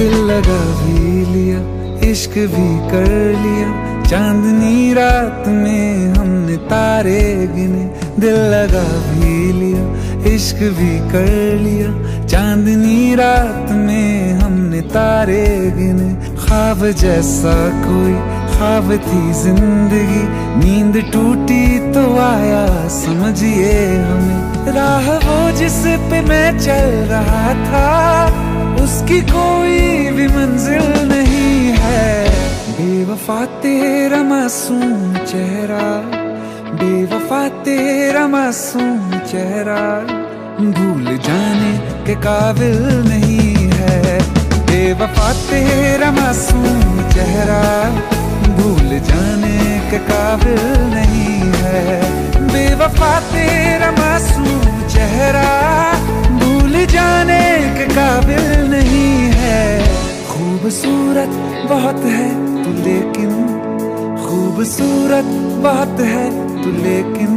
दिल लगा भी लिया, इश्क भी कर लिया, चांदनी रात में हमने तारे गिने। दिल लगा भी लिया, इश्क भी कर लिया, चांदनी रात में हमने तारे गिने। ख्वाब जैसा कोई ख्वाब थी जिंदगी, नींद टूटी तो आया समझिए हमें। राह वो जिस पे मैं चल रहा था, उसकी कोई भी मंजिल नहीं है। बेवफा तेरा मासूम चेहरा, बेवफा तेरा मासूम चेहरा, भूल जाने के काबिल नहीं है। बेवफा तेरा मासूम चेहरा, भूल जाने के काबिल नहीं है। बेवफा तेरा मासूम चेहरा, भूल जाने के काबिल नहीं है। खूबसूरत बहुत है तू लेकिन, खूबसूरत बहुत है तू लेकिन,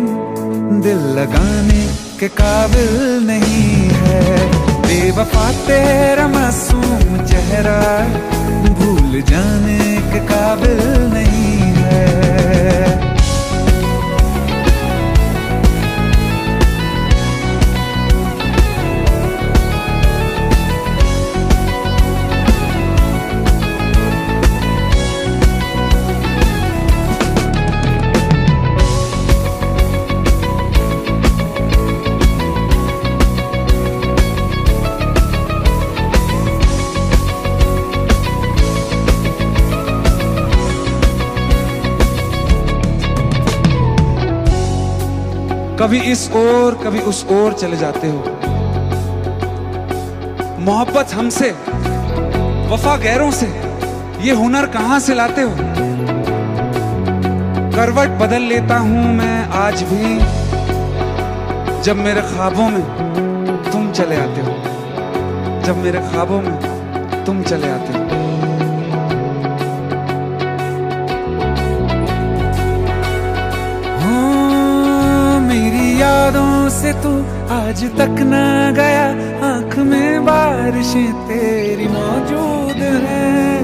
दिल लगाने के काबिल नहीं है। बेवफा तेरा मासूम चेहरा, भूल जाने के काबिल नहीं है। कभी इस ओर कभी उस ओर चले जाते हो। मोहब्बत हमसे, वफा गैरों से, ये हुनर कहां से लाते हो। करवट बदल लेता हूं मैं आज भी, जब मेरे ख्वाबों में तुम चले आते हो, जब मेरे ख्वाबों में तुम चले आते हो। यादों से तू आज तक ना गया, आंख में बारिशें तेरी मौजूद हैं।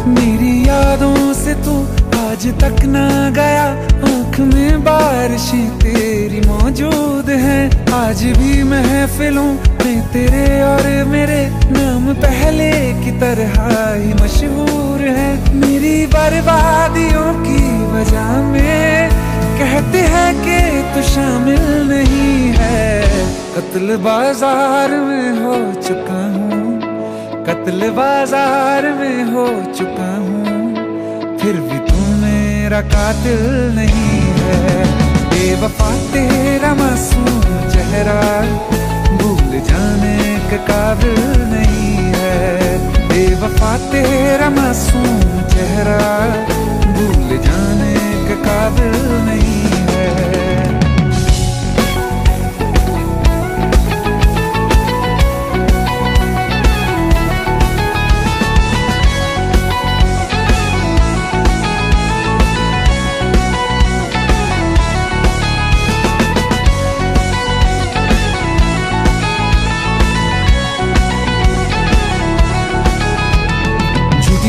मेरी यादों से तू आज तक ना गया, आंख में बारिशें तेरी मौजूद हैं। आज भी महफिलों में तेरे और मेरे नाम पहले की तरह ही मशहूर है। मेरी बर्बादियों की वजह में कहते हैं कि तू शामिल नहीं है। कत्ल बाजार में हो चुका हूँ, कत्ल बाजार में हो चुका हूँ, फिर भी तू मेरा कातिल नहीं है। बेवफा तेरा मासूम चेहरा, भूल जाने के काबिल नहीं है। बेवफा तेरा मासूम चेहरा, भूल जाने के काबिल नहीं है।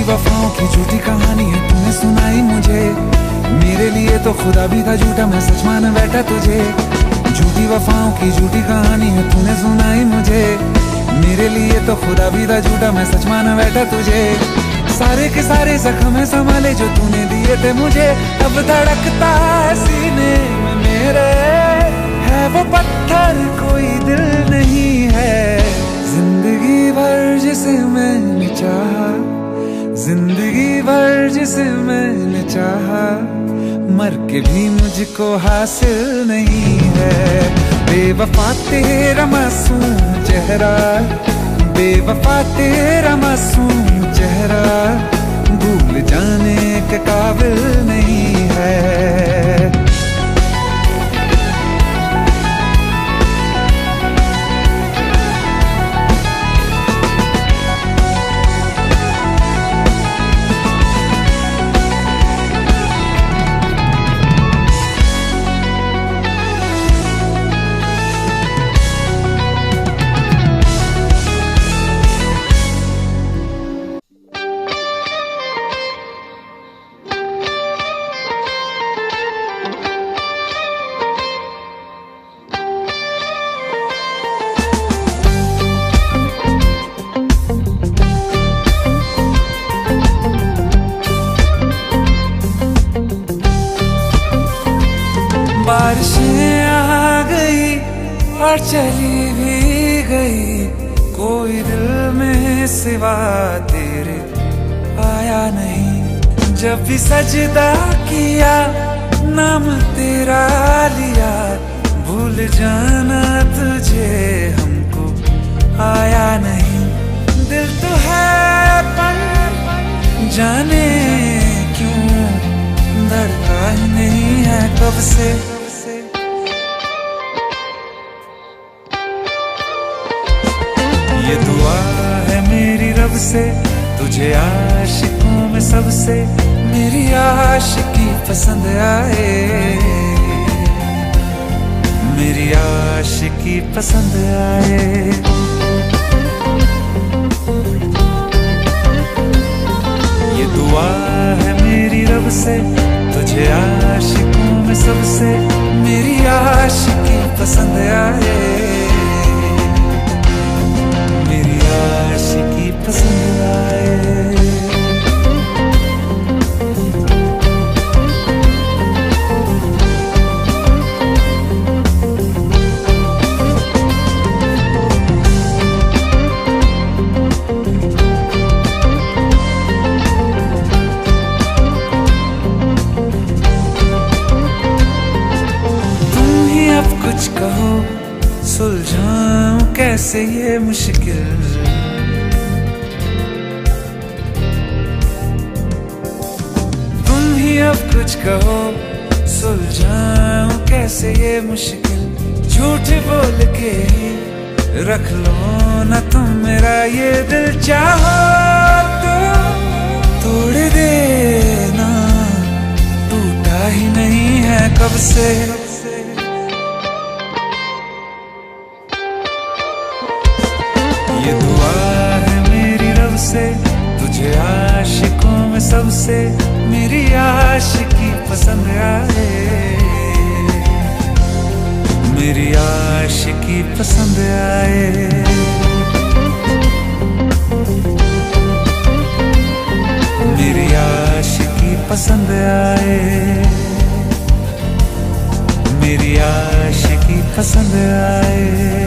वफाओं की झूठी कहानी है तूने सुनाई मुझे, मेरे लिए तो खुदा भी था झूठा, मैं सच मान बैठा तुझे। झूठी वफाओं की झूठी कहानी है तूने सुनाई मुझे, मेरे लिए तो खुदा भी था झूठा, मैं सच मान बैठा तुझे। सारे के सारे जख्म संभाले जो तूने दिए थे मुझे, अब धड़कता है सीने में मेरे, है वो पत्थर कोई दिल नहीं है। जिंदगी भर जिसे मैंने चाहा, जिंदगी भर जिसे मैंने चाहा, मर के भी मुझको हासिल नहीं है। बेवफा तेरा मासूम चेहरा, बेवफा तेरा मासूम चेहरा, भूल जाने के काबिल नहीं है। और चली भी गई, कोई दिल में सिवा तेरे आया नहीं। जब भी सजदा किया, नाम तेरा लिया, भूल जाना तुझे हमको आया नहीं। दिल तो है पर जाने क्यों धड़का ही नहीं है कब से। ये दुआ है मेरी रब से, तुझे आशिकों में सबसे मेरी आशिकी पसंद आए, मेरी आशिकी पसंद आए। ये दुआ है मेरी रब से, तुझे आशिकों में सबसे मेरी आशिकी पसंद आए, मेरी आशिकी पसंद आए। कुछ कहो सुलझाऊं कैसे ये मुश्किल, तुम ही अब कुछ कहो सुलझाऊं कैसे ये मुश्किल। झूठ बोल के ही रख लो ना तुम मेरा ये दिल, चाहो तो तोड़ देना, टूटा ही नहीं है कब से। ये दुआ है मेरी रब से, तुझे आशिकों में सबसे मेरी आशिकी पसंद आए, मेरी आशिकी पसंद आए। मेरी आशिकी पसंद आए, मेरी आशिकी पसंद आए।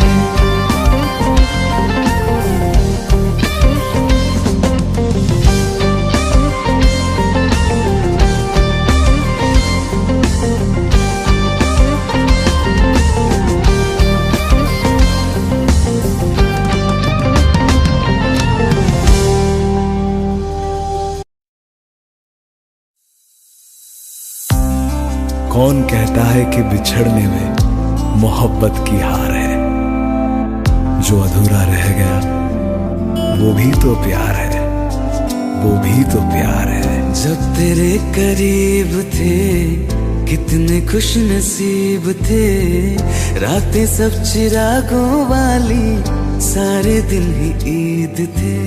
कौन कहता है कि बिछड़ने में मोहब्बत की हार है, जो अधूरा रह गया वो भी तो प्यार है, वो भी तो प्यार है। जब तेरे करीब थे कितने खुश नसीब थे, रातें सब चिरागों वाली, सारे दिन ही ईद थे।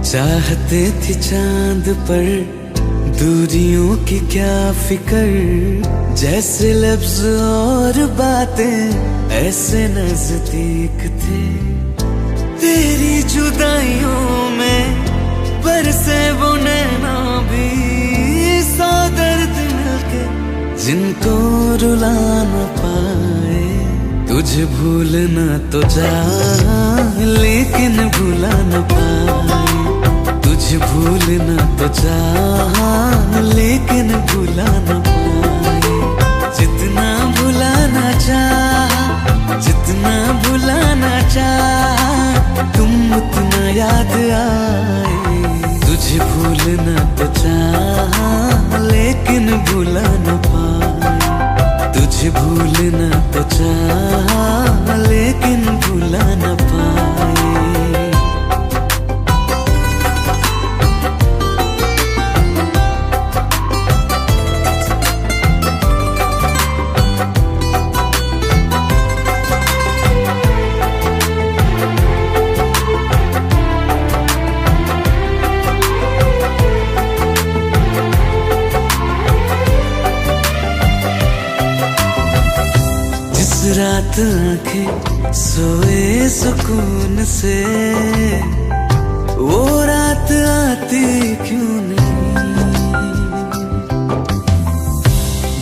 चाहते थे चांद पर दूरियों की क्या फिकर, जैसे लफ्ज और बातें ऐसे नजदीक थे। तेरी जुदाइयों में बरसे वो नैना भी, सौ दर्द मिलके जिनको रुला न पाए। तुझे भूलना तो चाह लेकिन भुला न पाए, तुझे भूलना तो चाह लेकिन भुला न पाए। जितना भुलाना चाह, जितना भुलाना चाह, तुम उतना याद आए। तुझे भूलना तो चाह लेकिन भुला न पाए, तुझे भूलना तो चाह लेकिन भुला न पाए। रात आंखें सोए सुकून से, वो रात आती क्यों नहीं।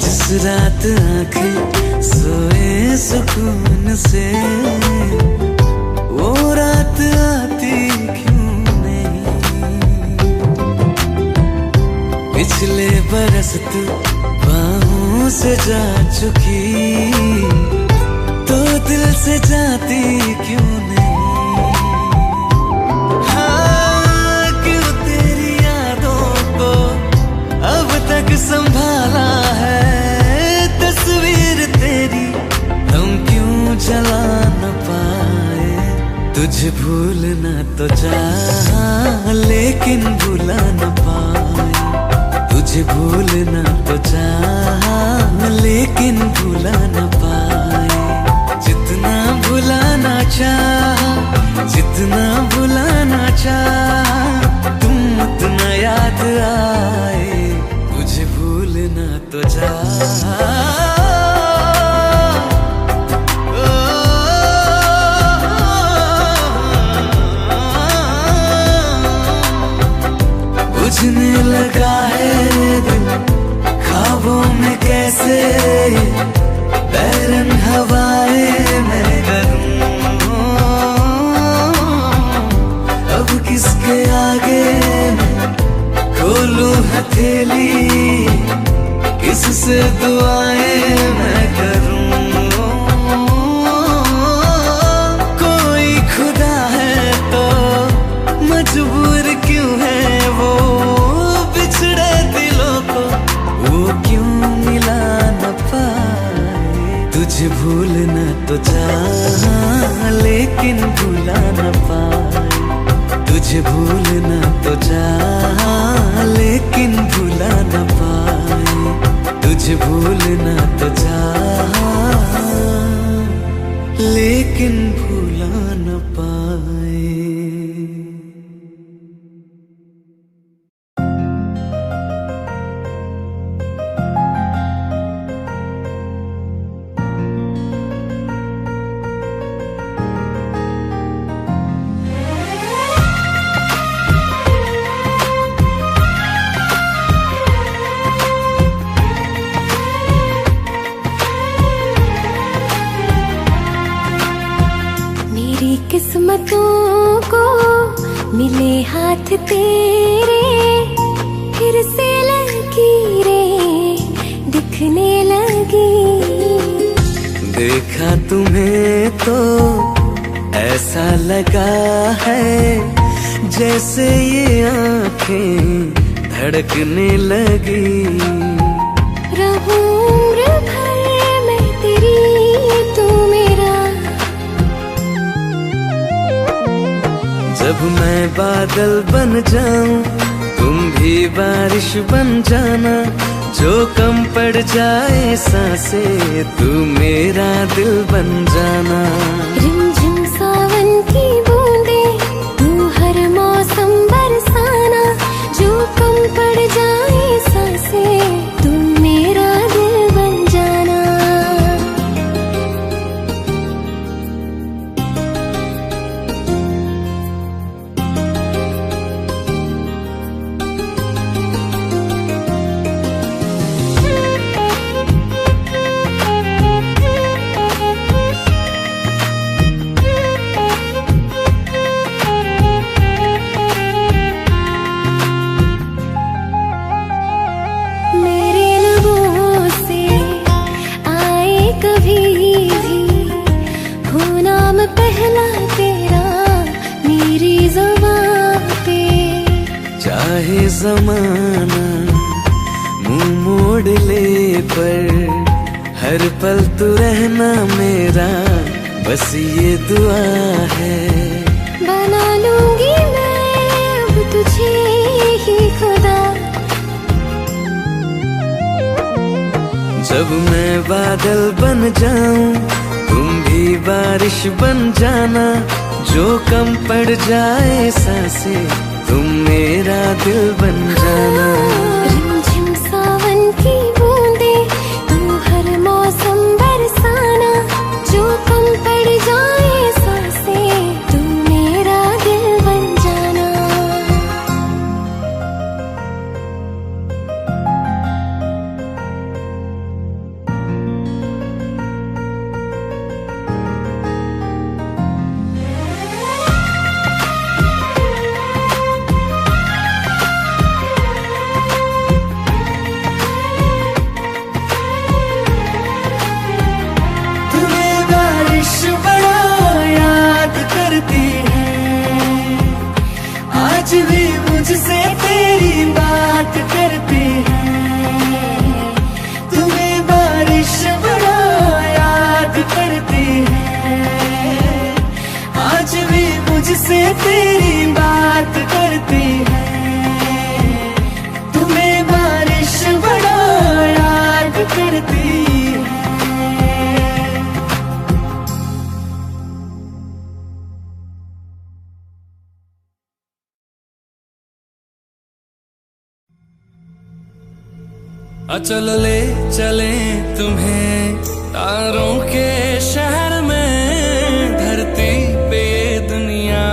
जिस रात आंखें सोए सुकून से, वो रात आती क्यों नहीं। पिछले बरस तू बाहों से जा चुकी, तो दिल से जाती क्यों नहीं। हाँ, क्यों तेरी यादों को अब तक संभाला है, तस्वीर तेरी हम क्यों जला न पाए। तुझे भूलना तो चाहा लेकिन भुला न पाए, तुझे भूलना तो चाहा लेकिन भुला न पाए। जितना भुलाना चाहा, जितना भुलाना चाहा, तुम उतना याद आए। तुझे भूलना तो चाहा, बुझने लगा है दिल ख्वाबों में कैसे, बैरन हवाएं मैं करूं। अब किसके आगे मैं खोलूं हथेली, किससे दुआएं मैं करूं। कोई खुदा है तो मजबूर क्यों है वो, बिछड़े दिलों को वो क्यों मिला न पाए। तुझे भूलना तो चाहा लेकिन भुला न पाए, तुझे भूलना तो चाहा लेकिन भुला न पाए। तुझे भूलना तो चाहा लेकिन भुला न पाए। किस्मतों को मिले हाथ तेरे, फिर से लकीरें दिखने लगी। देखा तुम्हें तो ऐसा लगा है, जैसे ये आंखें धड़कने लगी। रहूं उम्र भर मैं तेरी, तू मेरा। जब मैं बादल बन जाऊं तुम भी बारिश बन जाना, जो कम पड़ जाए सांसें तू मेरा दिल बन जाना। रिमझिम सावन की बूंदे तू हर मौसम बरसाना, जो कम पड़ जाए सांसें तू मेरा दिल बन जाना। पहला तेरा मेरी ज़बान पे, चाहे ज़माना मुंह मोड़ ले, पर हर पल तू रहना मेरा, बस ये दुआ है। बना लूंगी मैं अब तुझे ही खुदा। जब मैं बादल बन जाऊं तुम भी बारिश बन जाना, जो कम पड़ जाए सांसें तुम मेरा दिल बन जाना। रिमझिम सावन की बूंदे तू हर मौसम बरसाना, जो कम पड़ जाए सांसें तू मेरा दिल बन जाना। चल ले चले तुम्हें तारों के शहर में, धरती पे ये दुनिया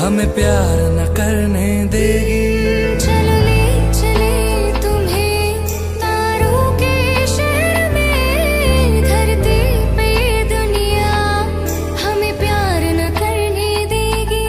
हमें प्यार न करने देगी। चलो ले चले तुम्हें तारों के शहर में, धरती पे ये दुनिया हमें प्यार न करने देगी।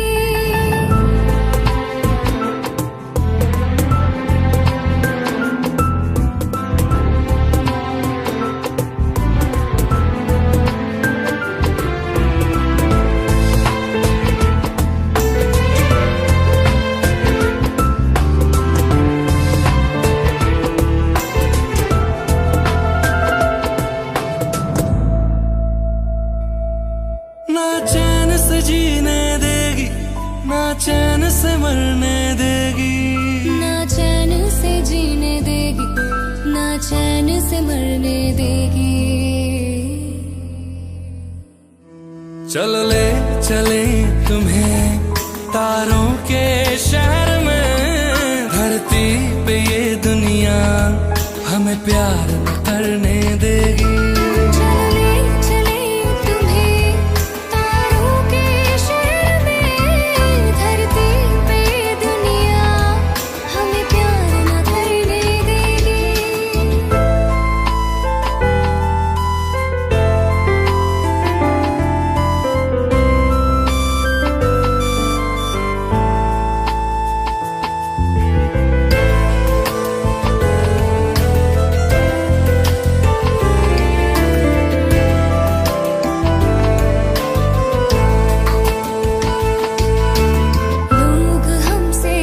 ना चैन से जीने देगी, ना चैन से मरने देगी, ना चैन से जीने देगी, ना चैन से मरने देगी। चल ले चले तुम्हें तारों के शहर में, धरती पे ये दुनिया हमें प्यार न करने देगी। चलो ले चले तुम्हें तारों के शहर में, धरती पे ये दुनिया हमें प्यार न करने देगी। लोग हमसे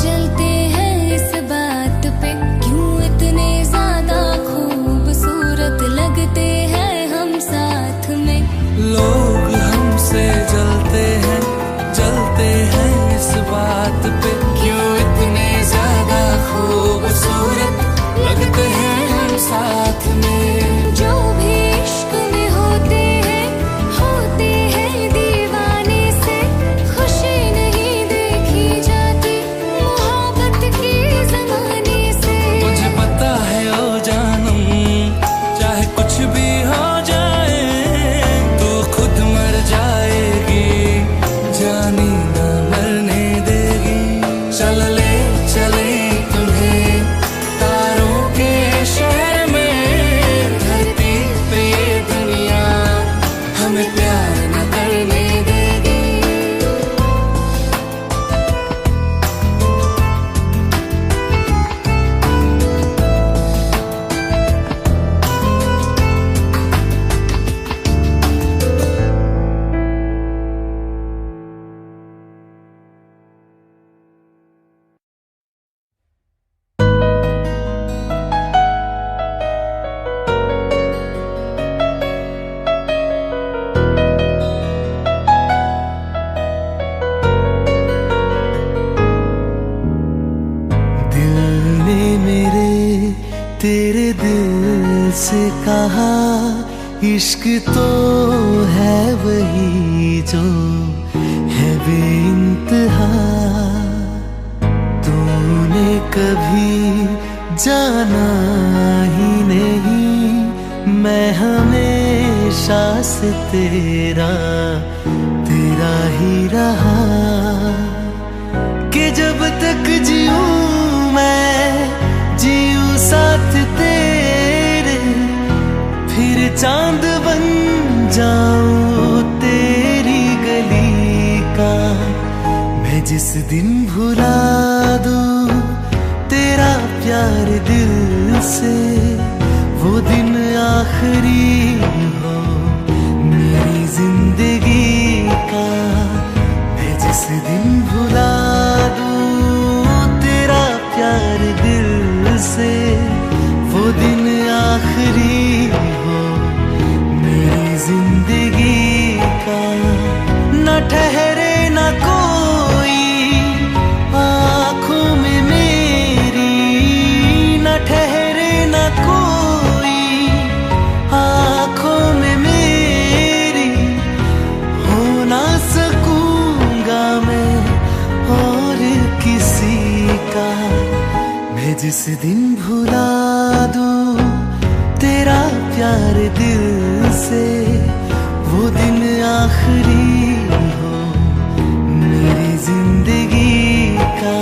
जलते हैं इस बात पे, क्यों इतने ज्यादा खूबसूरत लगते हैं हम साथ में। लोग हमसे जलते हैं इस बात पे, क्यों इतने ज्यादा खूबसूरत लगते हैं हम साथ में। जो भी इश्क में होते हैं दीवाने से, खुशी नहीं देखी जाती मोहब्बत की ज़माने से। मुझे पता है ओ जानम, चाहे कुछ भी हो जाए तो खुद मर जाएगी, जानी ना मरने देगी। चल ले चले तुम्हें तारों के शहर में, धरती पे ये दुनिया हमें प्यार न करने देगी। दिल ने मेरे तेरे दिल से कहा, इश्क तो है वही जो है बेइंतहा। तूने कभी जाना ही नहीं, मैं हमेशा से तेरा ही रहा। कि जब तक जीऊं मैं जीऊं साथ तेरे, फिर चांद बन जाऊं तेरी गली का। मैं जिस दिन भुला दूं तेरा प्यार दिल से, वो दिन आखिरी हो मेरी जिंदगी का। मैं जिस दिन भुला दूं तेरा प्यार दिल से, वो दिन आखिरी हो मेरी जिंदगी का। न ठहरे न कोई आँखों में मेरी, न ठहरे न कोई आँखों में मेरी, हो ना सकूंगा मैं और किसी का। मैं जिस दिन भुला दूं तेरा प्यार दिल से, वो दिन आखिरी हो मेरी जिंदगी का,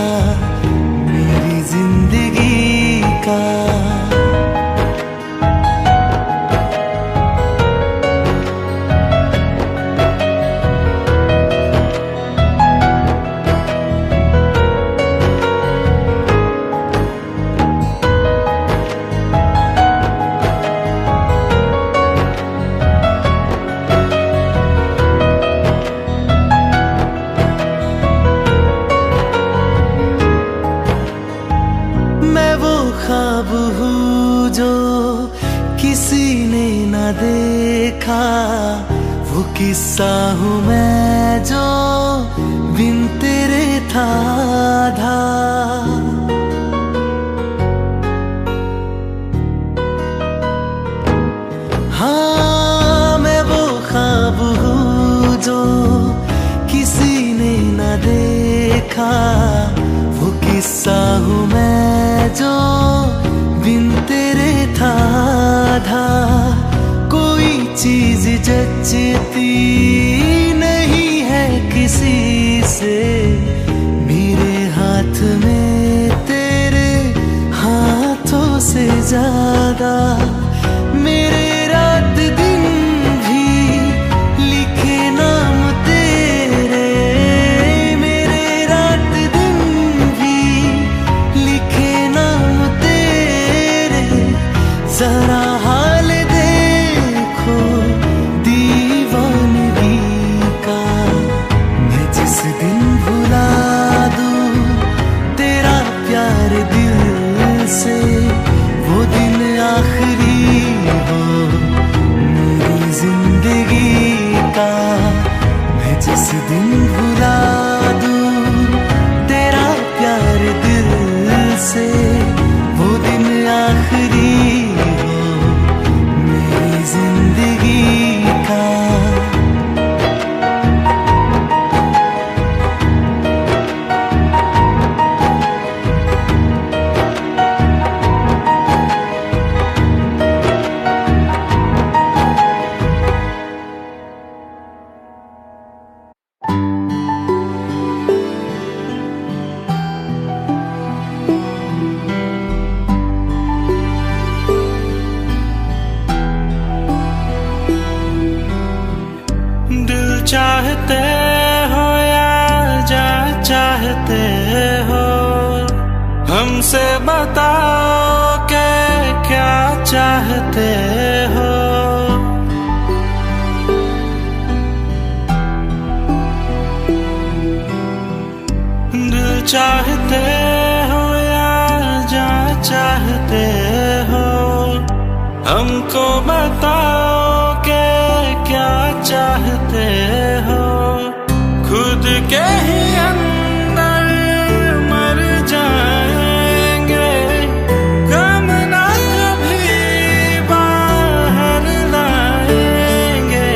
मेरी जिंदगी का। ख्वाब हूँ जो किसी ने न देखा, वो किस्सा हूँ मैं जो बिन तेरे था आधा। हाँ मैं वो ख्वाब हूँ जो किसी ने न देखा, वो किस्सा हूँ मैं जो बिन तेरे था आधा। कोई चीज जचती नहीं है किसी से, मेरे हाथ में तेरे हाथों से ज्यादा। मेरे रात दिन भी लिखे नाम तेरे, मेरे रात दिन भी लिखे नाम तेरे। जरा हाल देखो दीवानगी का, मैं जिस दिन भुला दूं तेरा प्यार दिल से, वो दिन आखिरी हो मेरी जिंदगी का। मैं जिस दिन भुला दूं तेरा प्यार दिल से, वो दिन आखिरी हो मेरी जिंदगी का। दिल चाहते हो या जा चाहते हो, हमसे बताओ के क्या चाहते हो। दिल चाहते हो या जा चाहते हो, हमको बताओ के क्या चाहते हो। खुद के ही अंदर मर जाएंगे, गम ना कभी बाहर लाएंगे।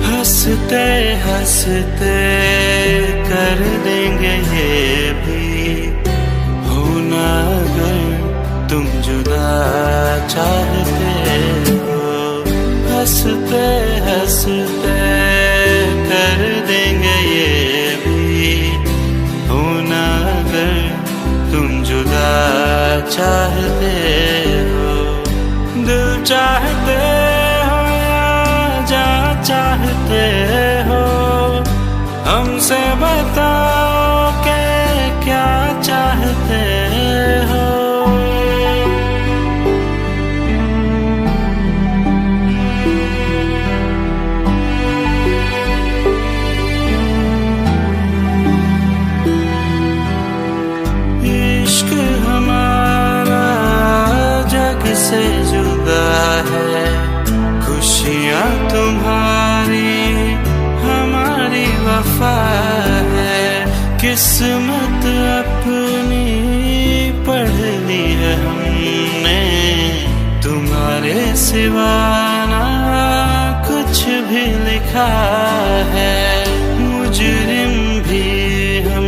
हंसते हंसते कर देंगे ये भी, होना अगर तुम जुदा चाहते हो। हंसते हंसते कर देंगे ये भी, होना अगर तुम जुदा चाहते हो। दिल चाहते हो या जा चाहते हो, हमसे बताओ के क्या चाहते हो। इश्क हमारा जग से जुदा है, खुशियाँ तुम्हारी हमारी वफा है। किस्मत अपनी पढ़ ली है हमने, तुम्हारे सिवा ना कुछ भी लिखा है। मुजरिम भी हम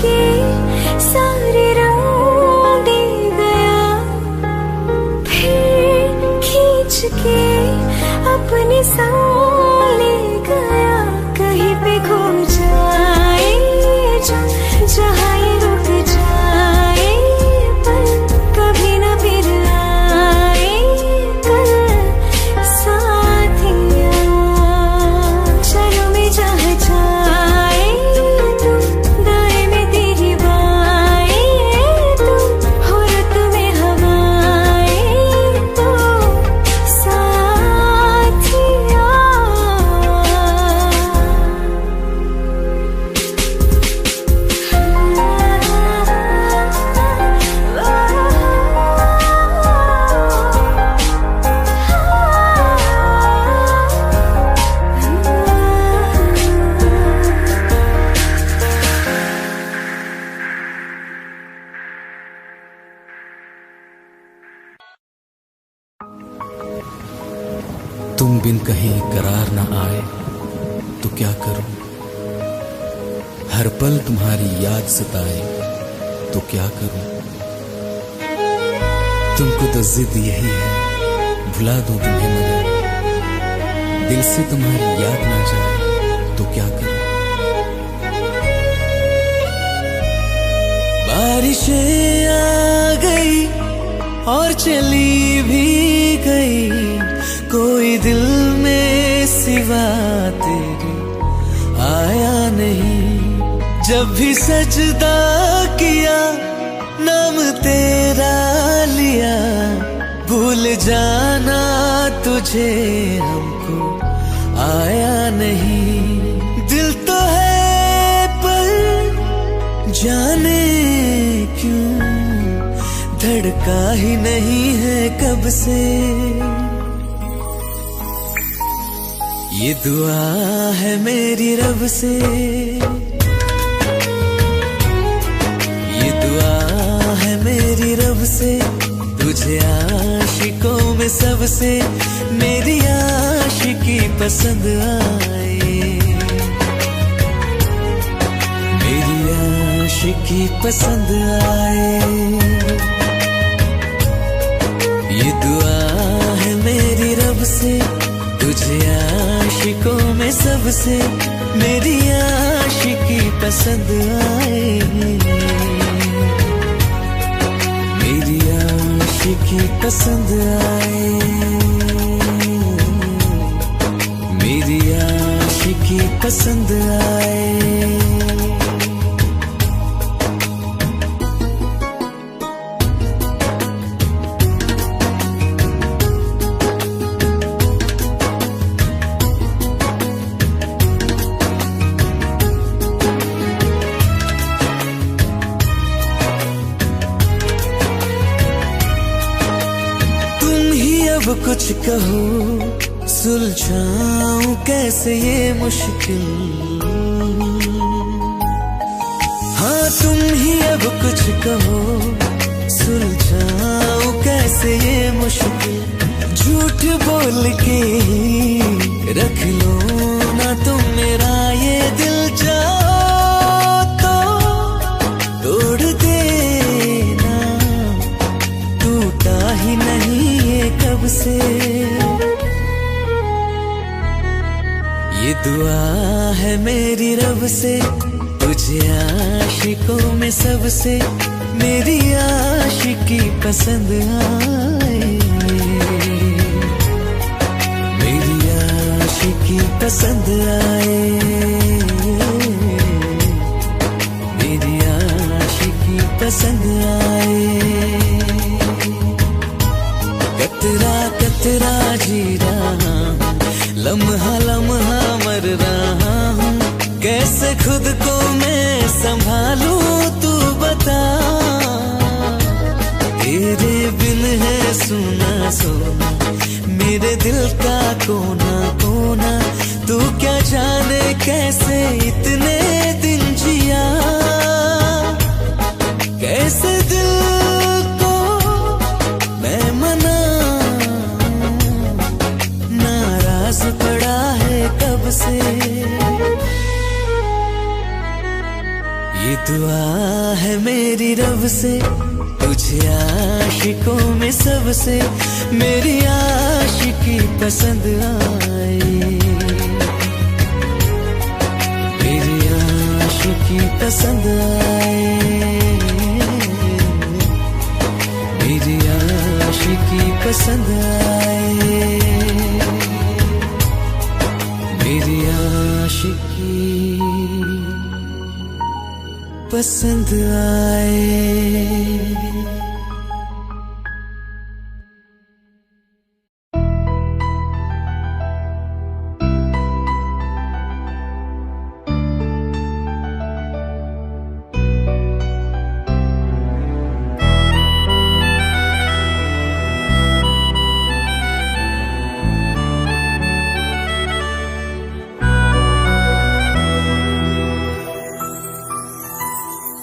के सारे रंग दे गया, फिर खींच के अपने संग ले गया। कहीं पे खो जाए जहाँ ये रुक जाए, पर कभी न फिर आए कल साथिया। चलो मैं जहाँ जाए तू, दाएं में तेरी बाएं तू, हो रुत में हवाएं तो साथिया। तुम बिन कहीं करार न आए तो क्या करूं, हर पल तुम्हारी याद सताए तो क्या करूं। तुमको तो जिद यही है भुला दूं तुम्हें, मगर दिल से तुम्हारी याद ना जाए तो क्या करूं। बारिशें आ गई और चली भी गई, कोई दिल में सिवा तेरे आया नहीं। जब भी सजदा किया नाम तेरा लिया, भूल जाना तुझे हमको आया नहीं। दिल तो है पर जाने क्यों धड़का ही नहीं है कब से। ये दुआ है मेरी रब से, ये दुआ है मेरी रब से, तुझे आशिकों में सबसे मेरी आशिकी पसंद आए, मेरी आशिकी पसंद आए। ये दुआ है मेरी रब से, तुझे आशिकों में सबसे मेरी आशिकी पसंद आए, मेरी आशिकी पसंद आए, मेरी आशिकी पसंद आए। कुछ कहो सुलझाऊं कैसे ये मुश्किल, हाँ तुम ही अब कुछ कहो सुलझाऊं कैसे ये मुश्किल। झूठ बोल के रख लो ना तुम मेरा ये दिल, जाओ तो तोड़ देना, टूटा ही नहीं कब से। ये दुआ है मेरी रब से, तुझे आशिकों में सबसे मेरी आशिकी पसंद आए, मेरी आशिकी पसंद आए, मेरी आशिकी पसंद आए। कतरा कतरा जी रहा हूँ, लम्हा लम्हा मर रहा हूँ, कैसे खुद को मैं संभालूं तू बता। तेरे बिन है सुना सोना मेरे दिल का कोना कोना, तू क्या जाने कैसे इतने दिन जिया, कैसे दिल को मैं नाराज पड़ा है कब से। ये दुआ है मेरी रब से तुझे आशिकों में सबसे मेरी आशिकी पसंद आई, मेरी आशिकी पसंद आई, मेरी आशिकी पसंद आई, मेरी आशिकी पसंद आए।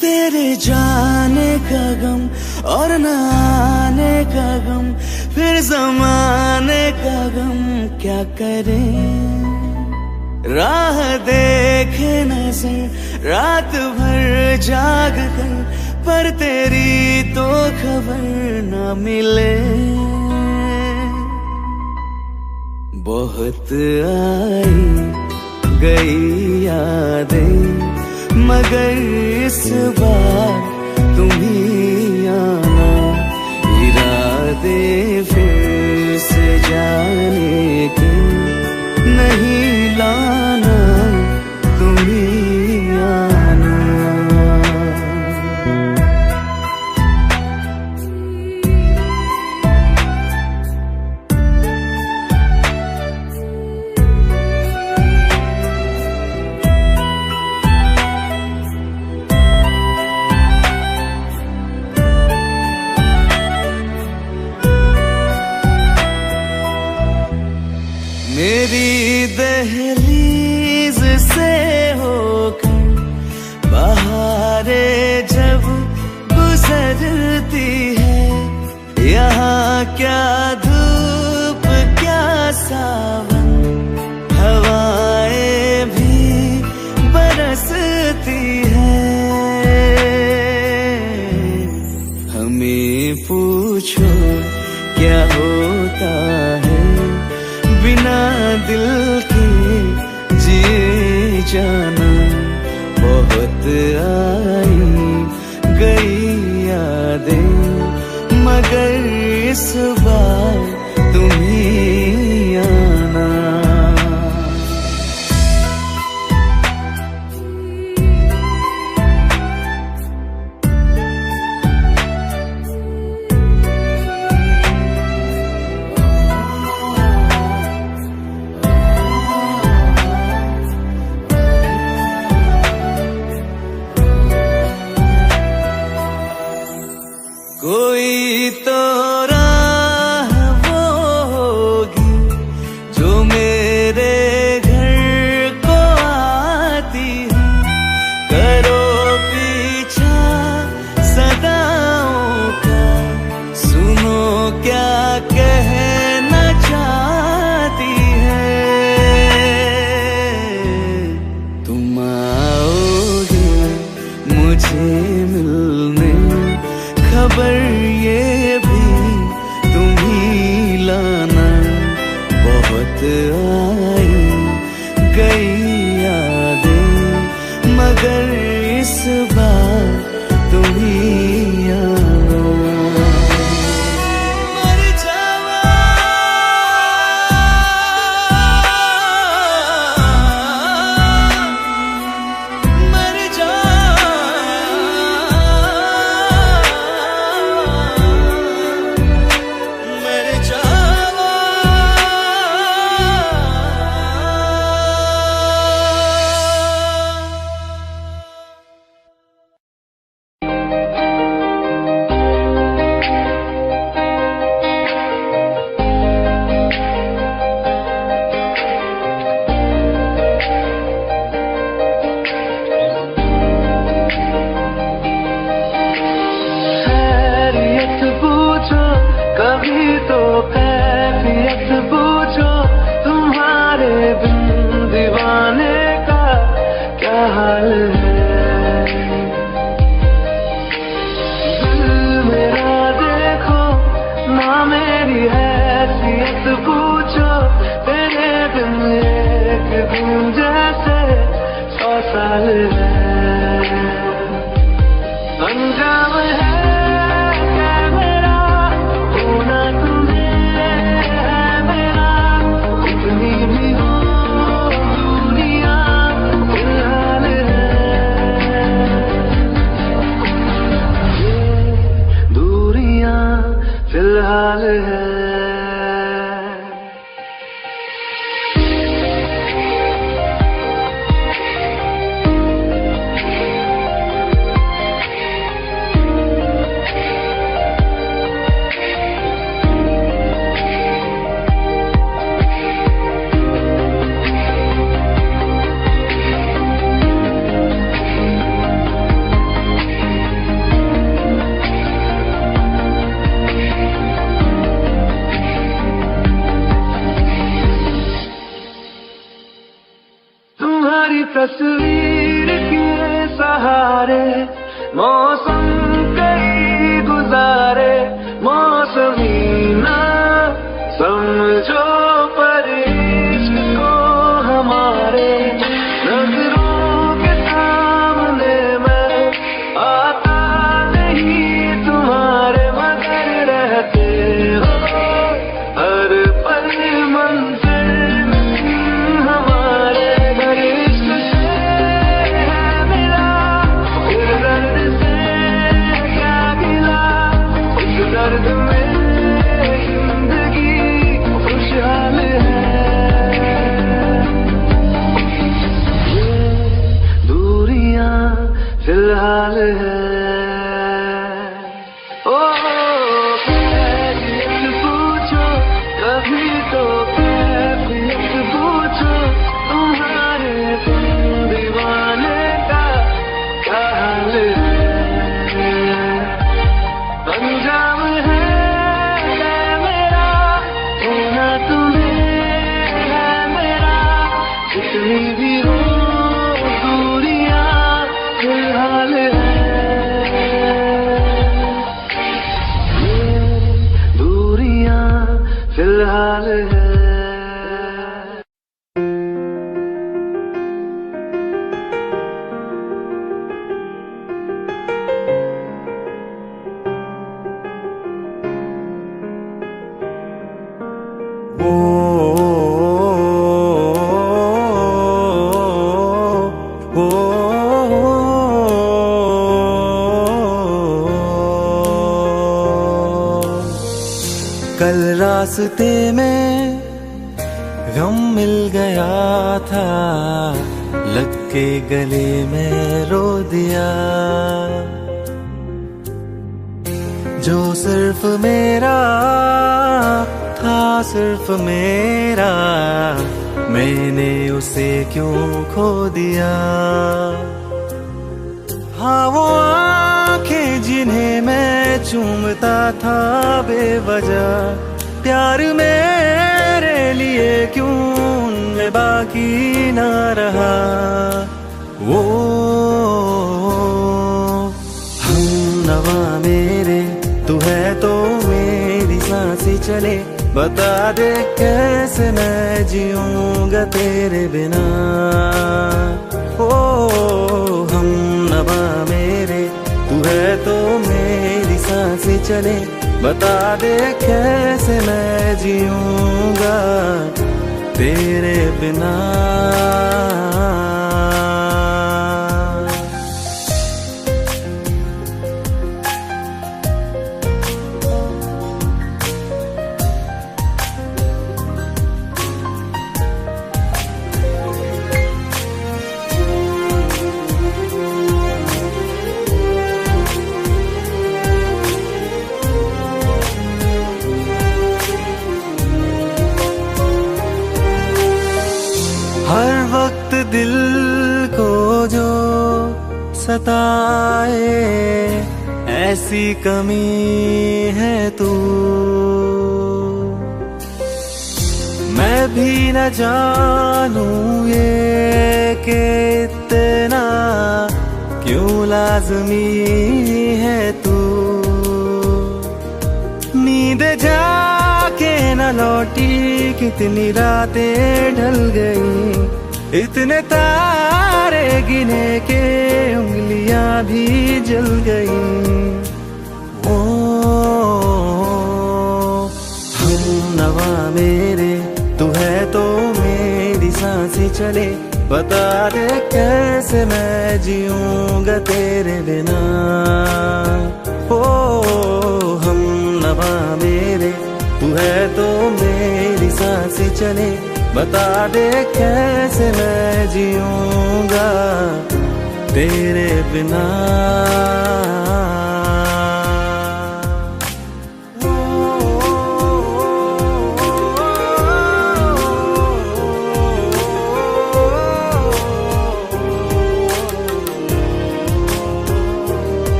तेरे जाने का गम और न आने का गम, फिर ज़माने का गम क्या करें। राह देखे नजर रात भर जाग कर, पर तेरी तो खबर न मिले। बहुत आई गई यादें मगर इस बार तुम ही आना, इरादे फिर से जाने के नहीं लाना, तुम ही आना। मेरी दहलीज से होकर बहारें जब गुजरती है, यहाँ क्या धूप क्या सावन, हवाएं भी बरसती है। हमें पूछो क्या होता है बिना दिल के जिए जाना। बहुत आई गई यादें मगर इस बार तुम ही आना। कोई तो राह वो होगी जो मेरे घर को आती है, करो पीछा सदाओं का, सुनो क्या कहना चाहती है। तुम आओगे मुझे मिलने, खबर ये भी तुम ही लाना। बहुत आई गई यादें मगर इस बार तुम ही आना। मर जावा मर जा अंजाम है मेरा होना तुम्हें है मेरा जितनी भी हो दुनिया फिलहाल है ये दूरियां फिलहाल है तस्वीर के सहारे मौसम कई गुजारे मौसमी ना समझो पर इश्क को हमारे नजरों के सामने मैं आता नहीं तुम्हारे मगर रहते हो हर पल मंजिल हमारे घर दर्द में जिंदगी खुशहाल है ये दूरियां फिलहाल है ओ कैफियत पूछो कभी तो कैफियत पूछो तुम्हारे दीवाने का क्या हाल है अंजाम है मेरा होना तुम्हें है मेरा जितनी भी हो दूरियां फिलहाल है ये दूरियां फिलहाल है कल रास्ते में गम मिल गया था लग के गले में रो दिया जो सिर्फ मेरा था सिर्फ मेरा मैंने उसे क्यों खो दिया हाँ वो आंखें जिन्हें मैं चूमता था बेवजह प्यार मेरे लिए क्यों उनमें बाकी ना रहा वो हम नवा मेरे तू है तो मेरी सांसें चले बता दे कैसे मैं जीऊंगा तेरे बिना ओ हम नवा मेरे तू है तो मेरी सांसें चले बता दे कैसे मैं जीऊंगा तेरे बिना हर वक्त दिल को जो सताए ऐसी कमी है तू मैं भी न जानूं ये कि इतना क्यों लाज़मी है तू नींद जाके न लौटी कितनी रातें ढल गई इतने तारे गिने के उंगलियां भी जल गई। ओ हम नवा मेरे, तू है तो मेरी सांसें चले, बता दे कैसे मैं जीऊंगा तेरे बिना। ओ हम नवा मेरे, तू है तो मेरी सांसें चले, बता दे कैसे मैं जीऊंगा तेरे बिना।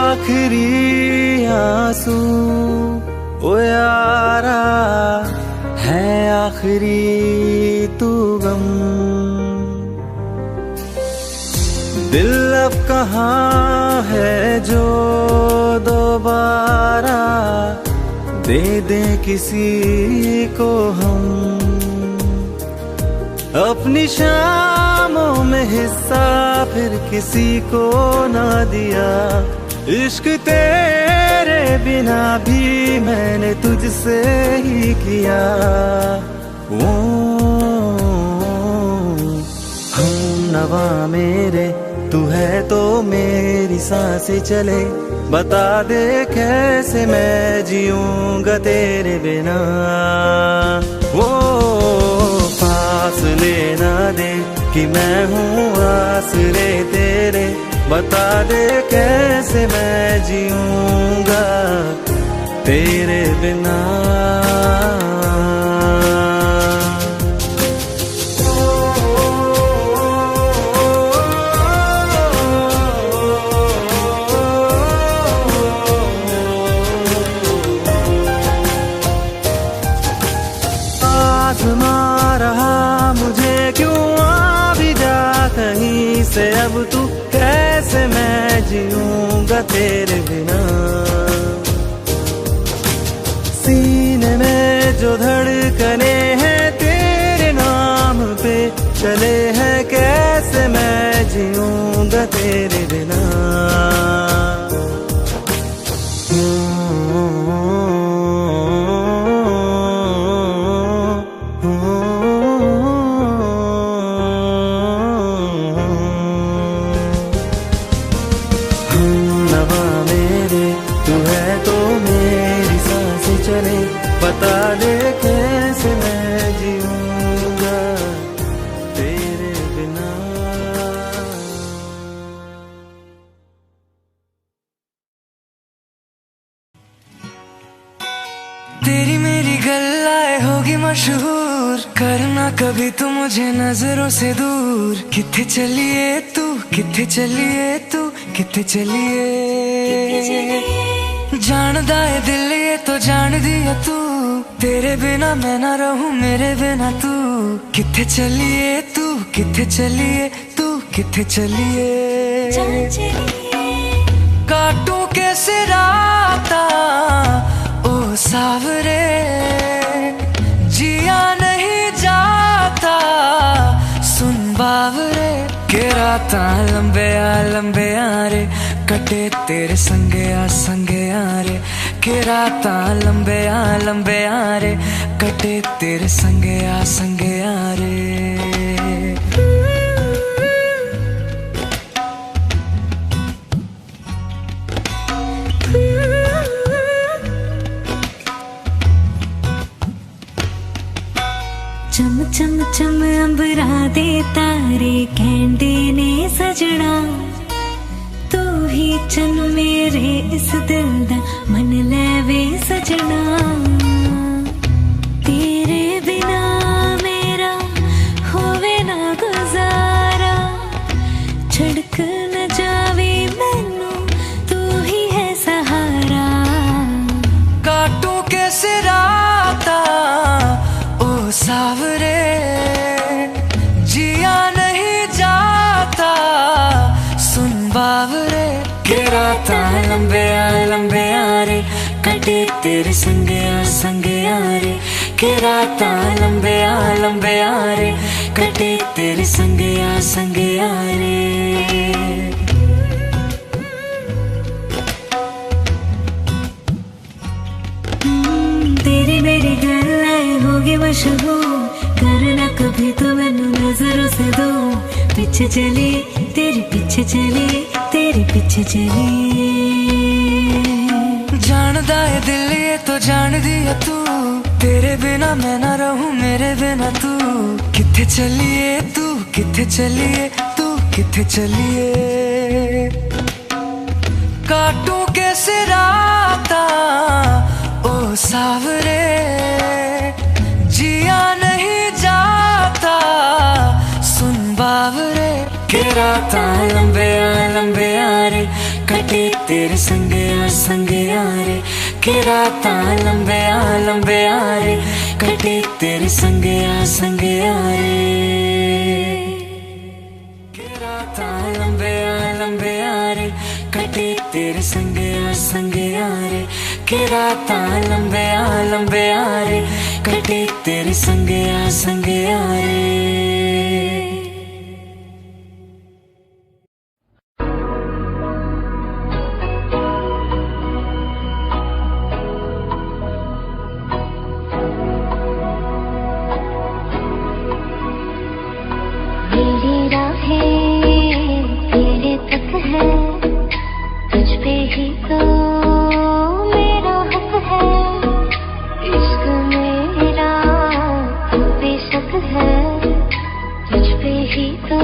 आखिरी आंसू ओ यारा है, आखिरी तू गम। दिल अब कहाँ है जो दोबारा दे दे किसी को हम। अपनी शामों में हिस्सा फिर किसी को ना दिया, इश्क तेरे बिना भी मैंने तुझसे ही किया। ओ हम नवा मेरे, तू है तो मेरी सांसें चले, बता दे कैसे मैं जीऊंगा तेरे बिना। वो फासले ना दे कि मैं हूँ आसरे तेरे, बता दे कैसे मैं जीऊंगा तेरे बिना। आज़मा रहा मुझे क्यों, आ भी जा कहीं से अब तू, कैसे मैं जीऊंगा तेरे बिना। सीने में जो धड़कने हैं तेरे नाम पे चले हैं, कैसे मैं जीऊंगा तेरे बिना। बता दे कैसे मैं जीऊंगा तेरे बिना। तेरी मेरी गल्लाए होगी मशहूर, करना कभी तू मुझे नजरों से दूर। किथे चलिए तू, किथे चलिए तू, किथे चलिए। जानदा है दिल ये तो जान दिया तू, तेरे बिना मैं ना रहूं मेरे बिना तू। किथे चलिए तू, किथे चलिए तू, किथे चलिए। काटूं कैसे राता ओ सावरे, जिया नहीं जाता सुन बावरे। के राता लंबे आ रे, कटे तेरे संगे आ रे। के राता लंबे आ रे, कटे तेरे संगे आ रे। चम चम चम अंबरा दे तारे कहंदे ने सजना, तू ही चन मेरे इस दिल दा मन लेवे सजना। तेरे बिना मेरा होवे ना गुजारा, छड़क न जावे मैनू तू ही है सहारा। काटूं कैसे राता ओ सावरे, जिया नहीं लंबे यारे कटे तेरे संगे यारे के रातां लंबे यारे कटे तेरे संगे यारे। तेरी मेरी गल्लां होगी मशहूर करना कभी तो मैनू नजरों से दो पीछे चली तेरे पीछे चली तेरे पीछे चली। जानदा है दिल ये तो जान दिया तू तेरे बिना मैं ना रहूं मेरे बिना तू किथे चलिए तू किथे चलिए तू किथे चलिए। काटू कैसे राता ओ सावरे जिया नहीं जाता सुन बावरे के रातां लंबे यारे कटे तेरे संगे यारे के रातां लंबे यारे कटे तेरे संगे यारे। के रातां लंबे यारे कटे तेरे संगे यारे के रातां लंबे यारे कटे तेरे संगे यारे। मेरी राहें तेरे तक है तुझ पे ही तो मेरा हक है इश्क मेरा बेशक है तुझ पे ही तो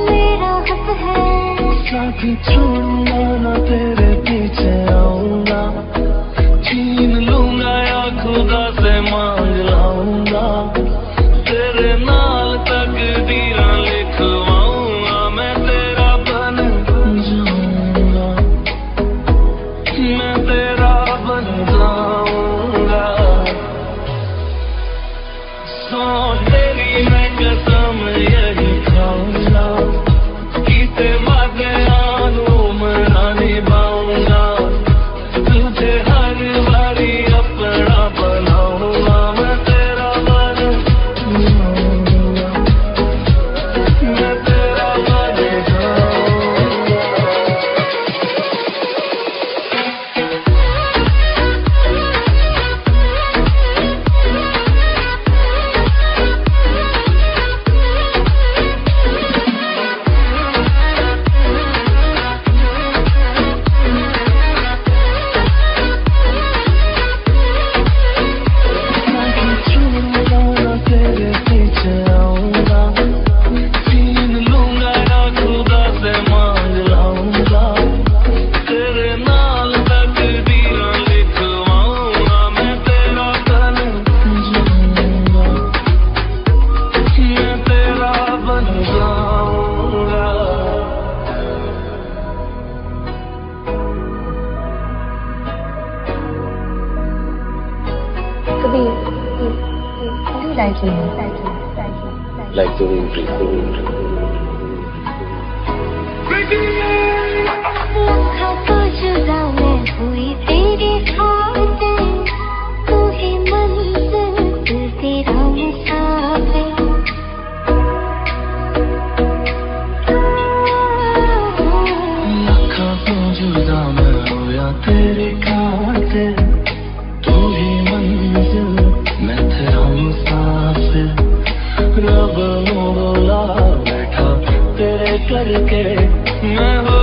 मेरा हक है। साथी छोड़ूंगा ना तेरे पीछे आऊंगा छीन लूंगा या खुदा से मांग लाऊंगा तेरे नाल तकदीरां लिखवाऊंगा मैं तेरा बन जाऊंगा मैं तेरा बन जाऊंगा। सो तेरी मैं कसम यही खाऊंगा कीते वादे आनू मना निभाऊंगा तुझे हर बारी अपना बनाऊंगा मैं तेरा बन जाऊंगा मैं तेरा बन जाऊंगा। तेरे पीछे आऊंगा छीन लूंगा या खुदा से मांग लाऊंगा तेरे नाल तकदीरां लिखवाऊंगा मैं तेरा बन जाऊंगा मैं तेरा बन जाऊंगा। Kabir, do you like me? like the wind blowing. लम्हा तो जुदा मैं हुई तेरी खातिर तू ही मंजिल तेरा मुसाफिर। लम्हा तो जुदा मैं हुआ तेरी खातिर तू ही मंजिल मैं तेरा मुसाफिर। रब बोला बैठा तेरे करके मैं हो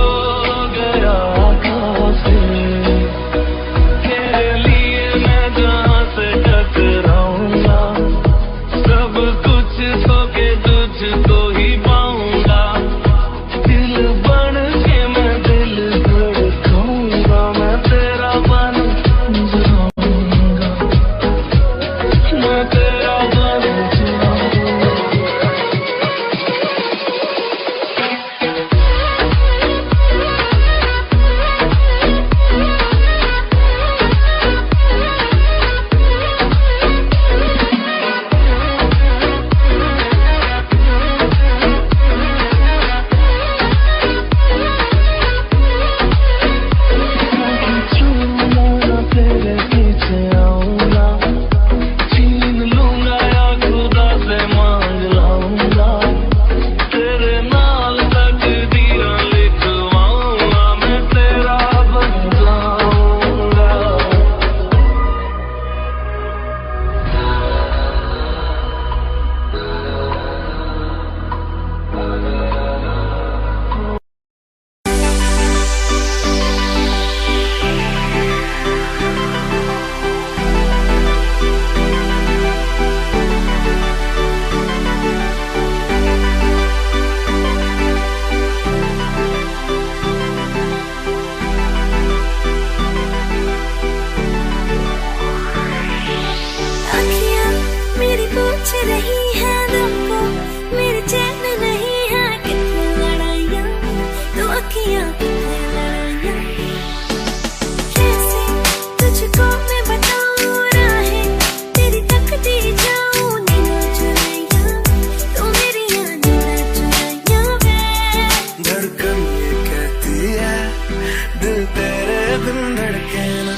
धड़के ना,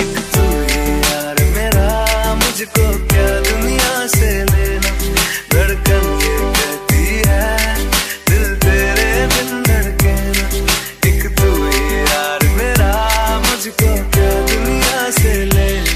एक तू ही यार मेरा, मुझको क्या दुनिया से लेना। धड़कन ये कहती है दिल तेरे बिन धड़के ना, एक तू ही यार मेरा, मुझको क्या दुनिया से लेना।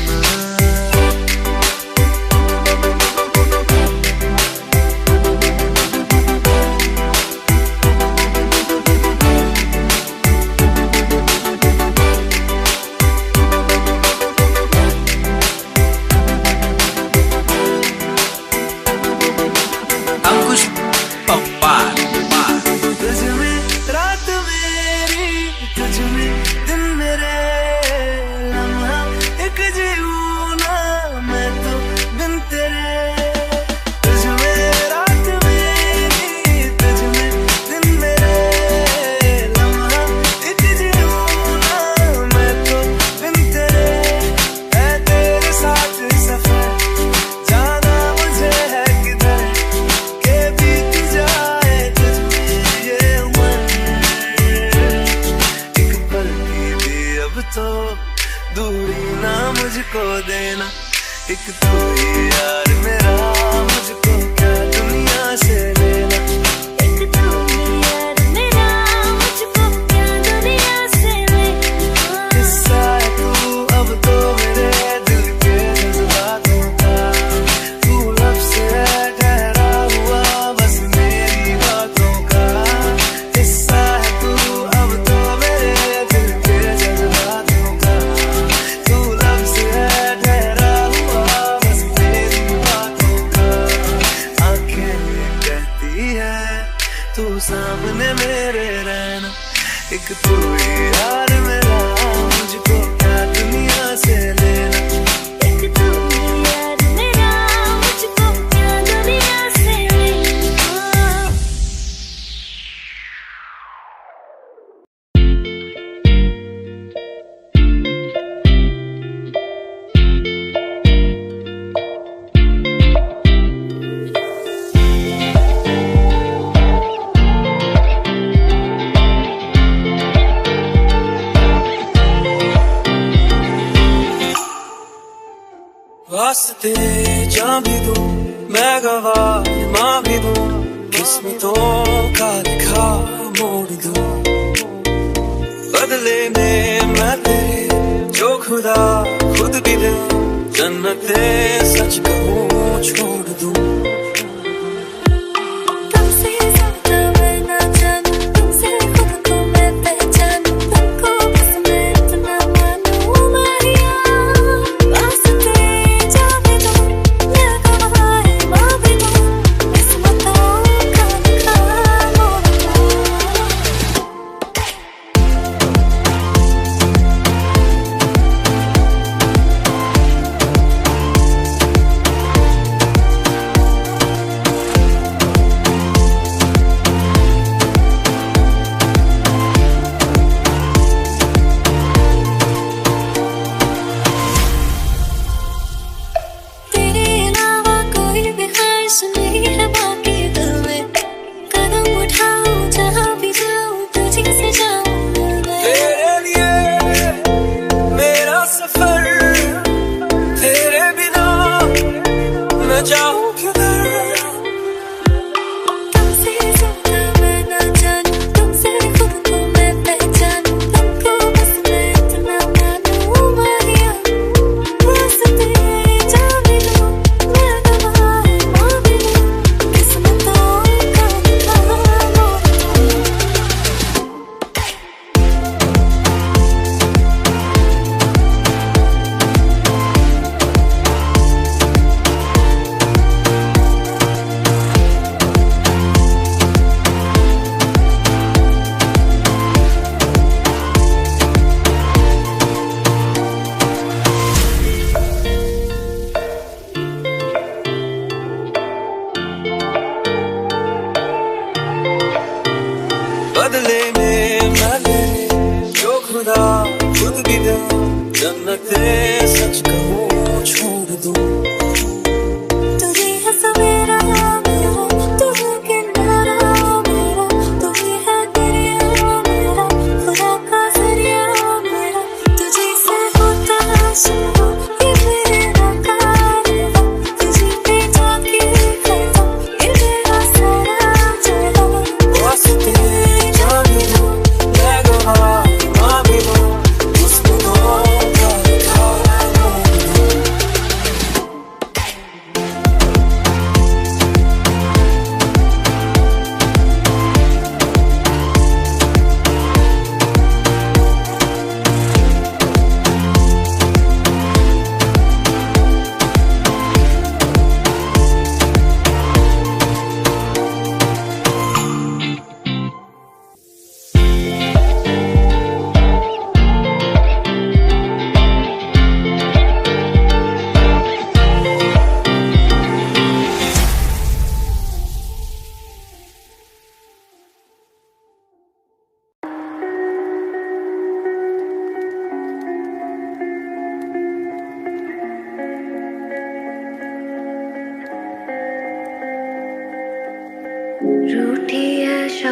तुझ में रात मेरी, तुझ में दिन मेरे, लम्हा एक जीऊं ना मैं तो बिन तेरे। तुझ में रात मेरी, तुझ में दिन मेरे, लम्हा एक जीऊं ना मैं तो बिन तेरे। है तेरे साथ सफर, जाना मुझे है किधर, के बीत जाए तुझ में ये उम्र। एक पल की भी अब तो दूरी ना मुझको देना, एक तू ही यार मेरा, मुझको क्या दुनिया से लेना। एक तू ही यार मेरा, मुझको क्या दुनिया से लेना। किस्सा है तू अब तो मेरे दिल के जज्बातों का, तू लफ्ज़ है ठहरा हुआ बस मेरी बातों का। किस्सा है तू अब तो मेरे दिल के जज्बातों का, तू लफ्ज़ है ठहरा हुआ बस मेरी बातों का। आंखें ये कहती है तू सामने मेरे रहना, एक तू ही यार मेरा, मुझको क्या दुनिया से लेना। एक तू ही यार मेरा, मुझको क्या दुनिया से लेना। वास्ते जान भी दूं मैं गवाह माँ भी दूं, किस्मतों का लिखा मोड़ दूं। बदले में मैं तेरे जो खुदा खुद भी दे, जन्नते सच कहूँ छोड़ दूं। तुमसे ज्यादा मैं ना जानूं, तुमसे खुद को मैं पहचानूं, तुमको बस मैं इतना मानूं मारिया। वास्ते जाने दो मैं गवाह माँ भी दूं, किस्मतों का लिखा मोड़ दूं।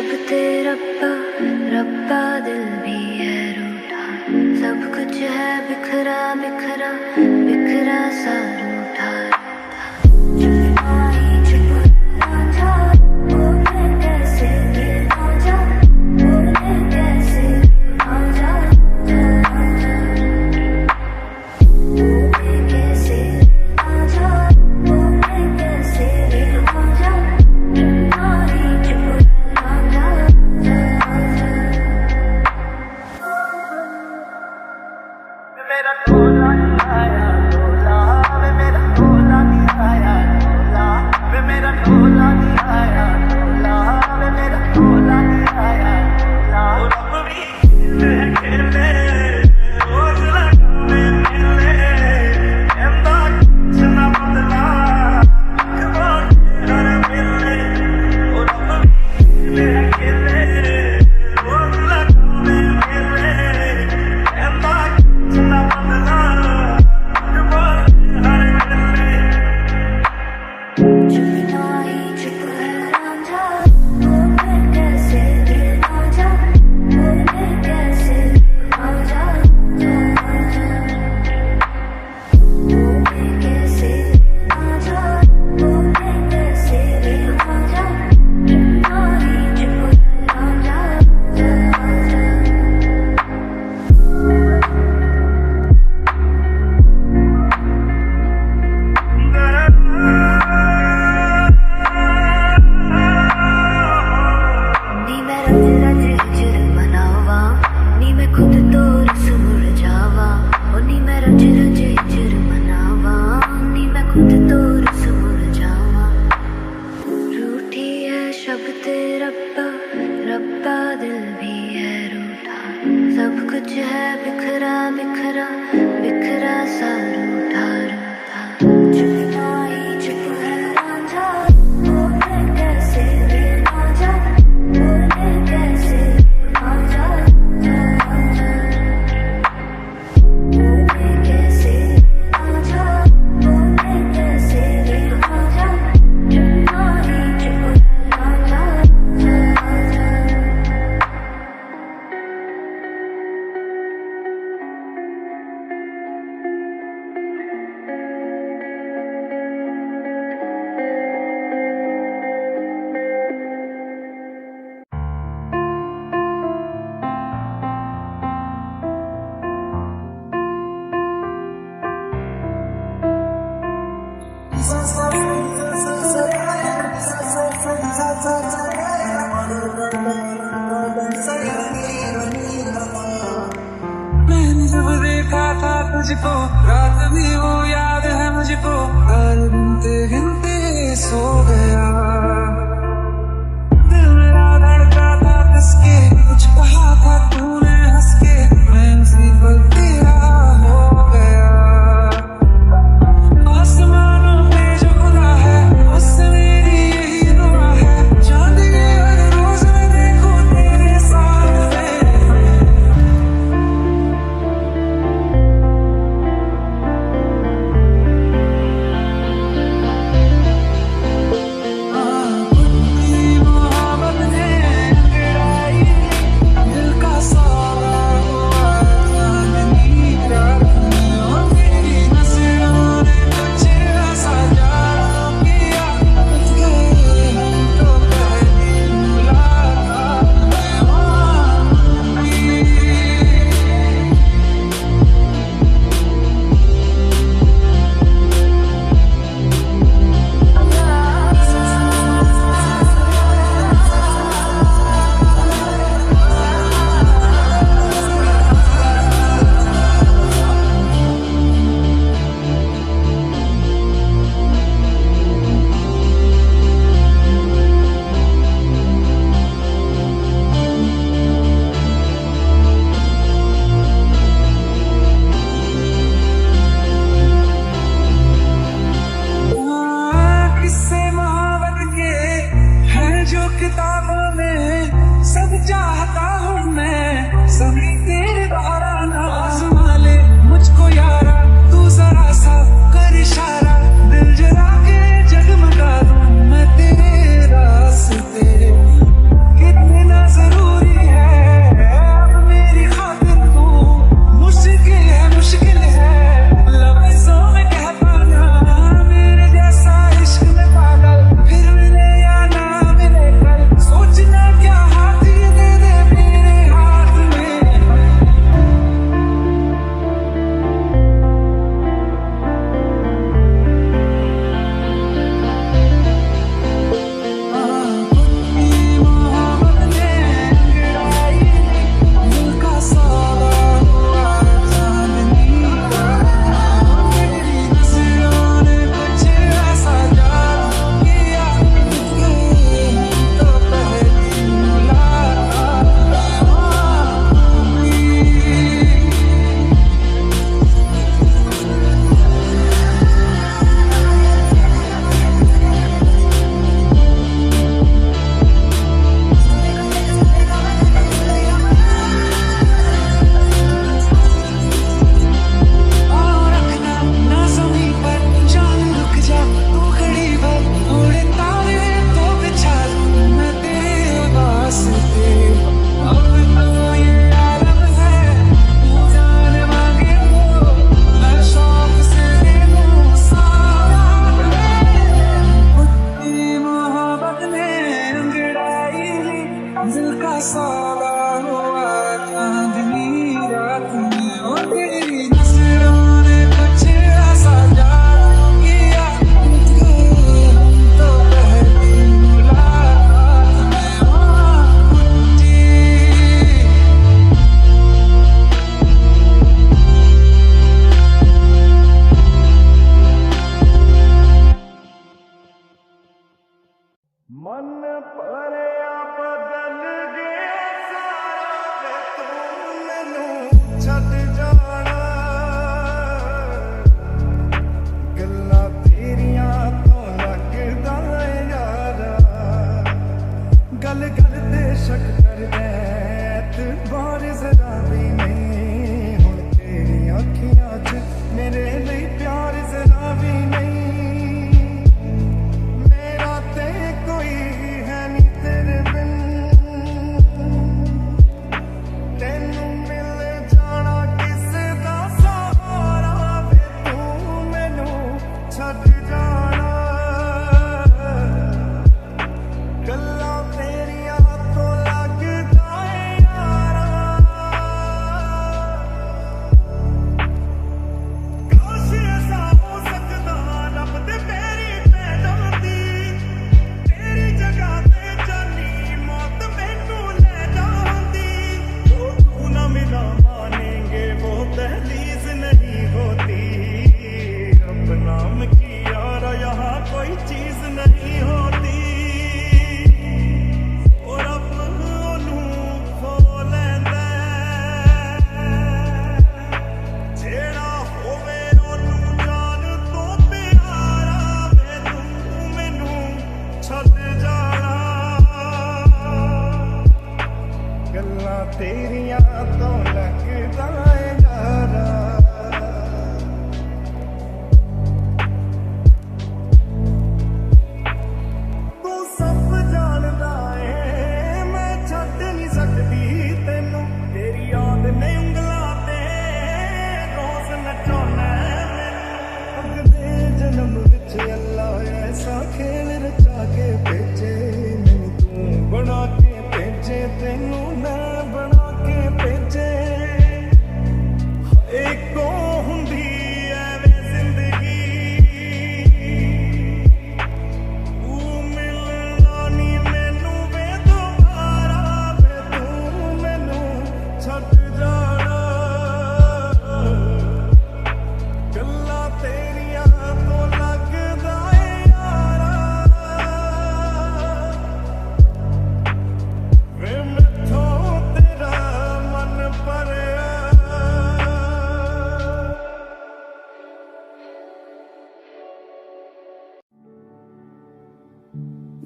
शब्द रब्बा रब्बा दिल भी है रूठा, सब कुछ है बिखरा बिखरा बिखरा सा रूठा। मैंने जब देखा था तुझको, रात भी वो याद है मुझको, हर गिनते गिनते सो गया। दिल मेरा धड़का था किसके, कुछ कहा था तूने हंस के, मैं उसी पल तेरा हो गया। आसमानों पे जो खुदा है, उससे मेरी यही दुआ है, चांद के हर रोज मैं देखूं तेरे साथ में।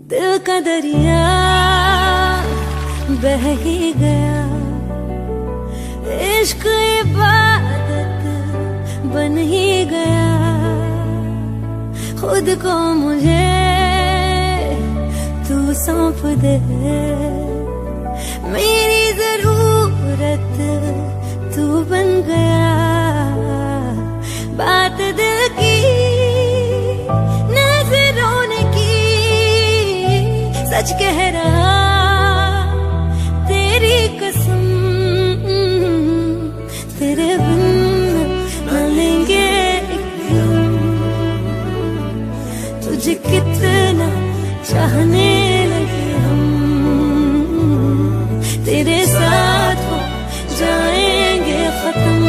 दिल का दरिया बह ही गया, इश्क इबादत बन ही गया। खुद को मुझे तू सौंप दे, मेरी जरूरत तू बन गया। बात दिल की नजरों ने की, सच कह रहा तेरी कसम, तेरे बिन न लेंगे एक दम। तुझे कितना चाहने लगे हम, तेरे साथ हो जाएंगे खत्म।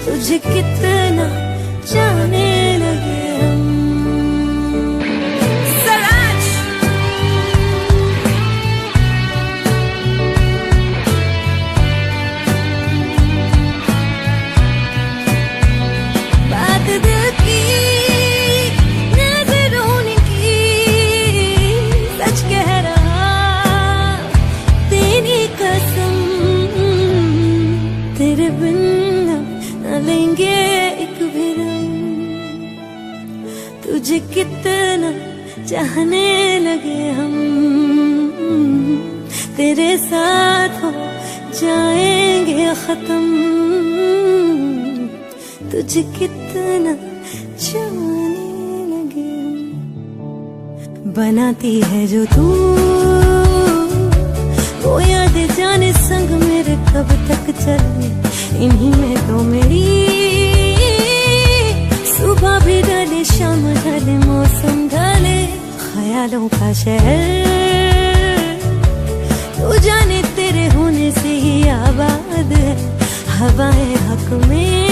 तुझे कितना चाहने लगे हम। बात दिल की नजरों ने की, सच कह रहा तेरी कसम, तेरे बिन न लेंगे एक भी दम। तुझे कितना चाहने लगे हम, तेरे साथ हो जाएंगे खत्म। तुझे कितना चाहने लगे हम। बनाती है जो तू वो याद जाने संग मेरे कब तक चले, इन्हीं में तो मेरी सुबह भी ढले शाम ढले मौसम ढले। ख्यालों का शहर तू जाने तेरे होने से ही आबाद है। हवाएं हक में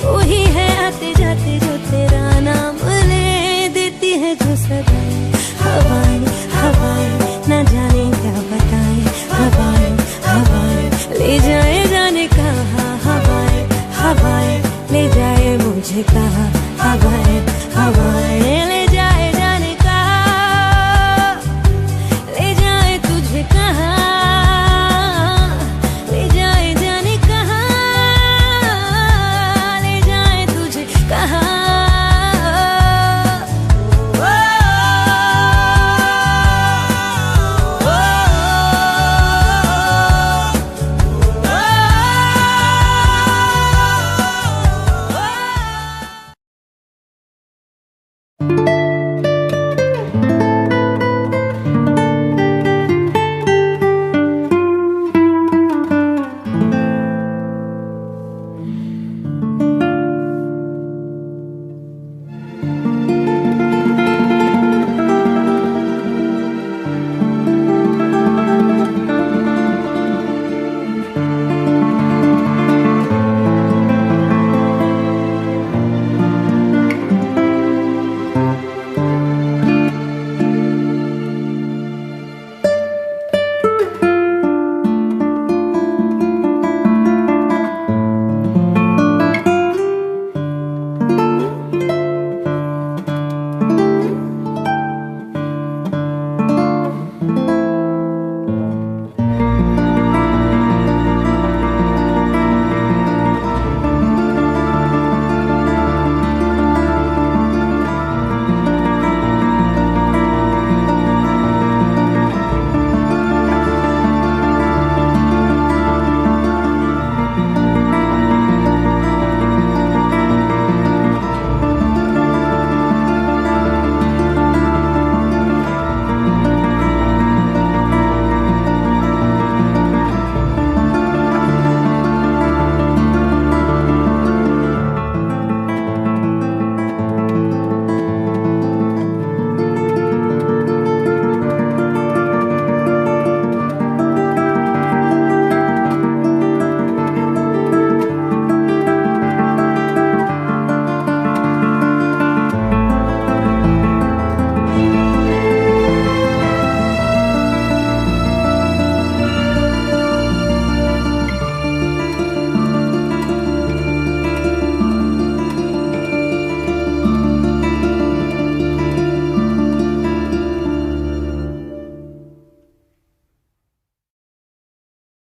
वही है आते जाते जो तेरा नाम ले देती है जो सदाएं। हवाएं हवाएं न जाने क्या बताएं, हवाएं हवाएं ले जाए जाने कहा, हवाएं हवाएं ले जाए मुझे कहा।